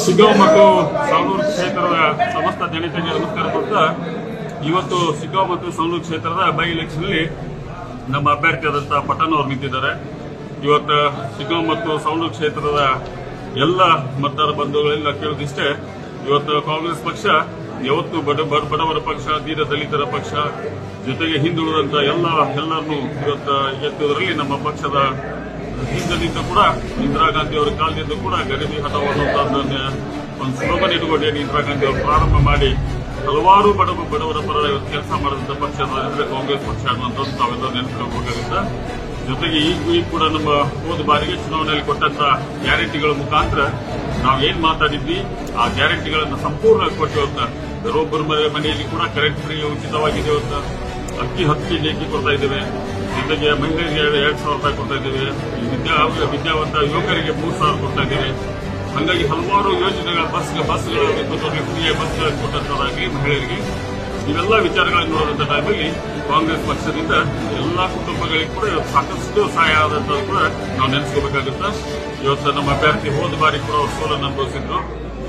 ಶಿಗ್ಗಾಂವ್ ಮತ್ತು ಸವಣೂರು ಕ್ಷೇತ್ರದ ಸಮಸ್ತ ಜನತೆಗೆ ನಮಸ್ಕಾರ ಕೊಡ್ತಾ ಇವತ್ತು ಶಿಗ್ಗಾಂವ್ ಮತ್ತು ಸವಣೂರು ಕ್ಷೇತ್ರದ ಬೈ ಎಲೆಕ್ಷನ್ನಲ್ಲಿ ನಮ್ಮ ಅಭ್ಯರ್ಥಿಯಾದಂತಹ ಪಟ್ಟಣ ಅವರು ನಿಂತಿದ್ದಾರೆ. ಇವತ್ತು ಶಿಗ್ಗಾಂವ್ ಮತ್ತು ಸವಣೂರು ಕ್ಷೇತ್ರದ ಎಲ್ಲ ಮತದಾರ ಬಂಧುಗಳೆಲ್ಲ ಕೇಳೋದಿಷ್ಟೇ, ಇವತ್ತು ಕಾಂಗ್ರೆಸ್ ಪಕ್ಷ ಯಾವತ್ತು ಬಡವರ ಪಕ್ಷ, ದೀನ ದಲಿತರ ಪಕ್ಷ, ಜೊತೆಗೆ ಹಿಂದುಳಿದಂತ ಎಲ್ಲರನ್ನು ಇವತ್ತು ಎತ್ತುವುದರಲ್ಲಿ ನಮ್ಮ ಪಕ್ಷದ ಹಿಂದಿನಿಂದ ಕೂಡ ಇಂದಿರಾ ಗಾಂಧಿ ಅವರ ಕಾಲದಿಂದ ಕೂಡ ಗರೀಬಿ ಹಠಾವೋ ಅನ್ನುವಂಥದ್ದನ್ನ ಒಂದು ಸ್ಲೋಗನ್ ಇಟ್ಕೊಂಡು ಇಂದಿರಾ ಗಾಂಧಿ ಅವರು ಪ್ರಾರಂಭ ಮಾಡಿ ಹಲವಾರು ಬಡವರ ಪರ ಕೆಲಸ ಮಾಡಿದಂತ ಪಕ್ಷ ಅಂದ್ರೆ ಕಾಂಗ್ರೆಸ್ ಪಕ್ಷ ಅನ್ನುವಂಥದ್ದು ತಾವೆಲ್ಲ ನೆನಪಿಸಬೇಕಾಗುತ್ತೆ. ಜೊತೆಗೆ ಈಗ ಕೂಡ ನಮ್ಮ ಹೋದ ಬಾರಿಗೆ ಚುನಾವಣೆಯಲ್ಲಿ ಕೊಟ್ಟಂತ ಗ್ಯಾರಂಟಿಗಳ ಮುಖಾಂತರ ನಾವು ಏನ್ ಮಾತಾಡಿದ್ವಿ ಆ ಗ್ಯಾರಂಟಿಗಳನ್ನ ಸಂಪೂರ್ಣ ಕೊಟ್ಟು ಒಬ್ಬರ ಮನೆಯಲ್ಲಿ ಕೂಡ ಕರೆಂಟ್ ಫ್ರೀ ಉಚಿತವಾಗಿದೆ. ಅಕ್ಕಿ 10 ಕೆಜಿ ಅಕ್ಕಿ ಕೊಡ್ತಾ ಇದ್ದೇವೆ. ಜೊತೆಗೆ ಮಹಿಳೆಯರಿಗೆ 2,000 ರೂಪಾಯಿ ಕೊಡ್ತಾ ಇದ್ದೇವೆ. ವಿದ್ಯಾವಂತ ಯುವಕರಿಗೆ 3,000 ಕೊಡ್ತಾ ಇದ್ದೇವೆ. ಹಾಗಾಗಿ ಹಲವಾರು ಯೋಜನೆಗಳ ಬಸ್ಗಳ ಫ್ರೀ ಬಸ್ಗಳನ್ನು ಕೊಟ್ಟಂತದಾಗಲಿ ಮಹಿಳೆಯರಿಗೆ ಇವೆಲ್ಲ ವಿಚಾರಗಳನ್ನು ನೋಡಿದಂತ ಟೈಮಲ್ಲಿ ಕಾಂಗ್ರೆಸ್ ಪಕ್ಷದಿಂದ ಎಲ್ಲಾ ಕುಟುಂಬಗಳಿಗೆ ಕೂಡ ಸಾಕಷ್ಟು ಸಹಾಯ ಆದಂತ ಕೂಡ ನಾವು ನೆನೆಸ್ಕೋಬೇಕಾಗುತ್ತೆ. ಇವತ್ತು ನಮ್ಮ ಅಭ್ಯರ್ಥಿ ಹೋದ ಬಾರಿ ಕೂಡ ಅವರು ಸೋಲನ್ನು ಅನುಭವಿಸಿದ್ರು.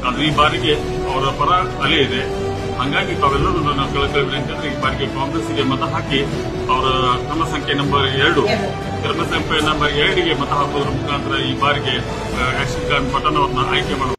ಆದ್ರೆ ಈ ಬಾರಿಗೆ ಅವರ ಪರ ಅಲೆ ಇದೆ. ಹಾಗಾಗಿ ತಾವೆಲ್ಲರೂ ನಾವು ಕೇಳಕ್ಕೆ ವಿನಂತಿ, ಈ ಬಾರಿಗೆ ಕಾಂಗ್ರೆಸ್ಗೆ ಮತ ಹಾಕಿ ಅವರ ಕ್ರಮ ಸಂಖ್ಯೆ ನಂಬರ್ 2 ಗೆ ಮತ ಹಾಕೋದ್ರ ಮುಖಾಂತರ ಈ ಬಾರಿಗೆ ಆಕ್ಷನ್ ಕಾರ್ಡ್ ಪಟ್ಟಣ ಅವ್ರನ್ನ ಆಯ್ಕೆ ಮಾಡಬೇಕು.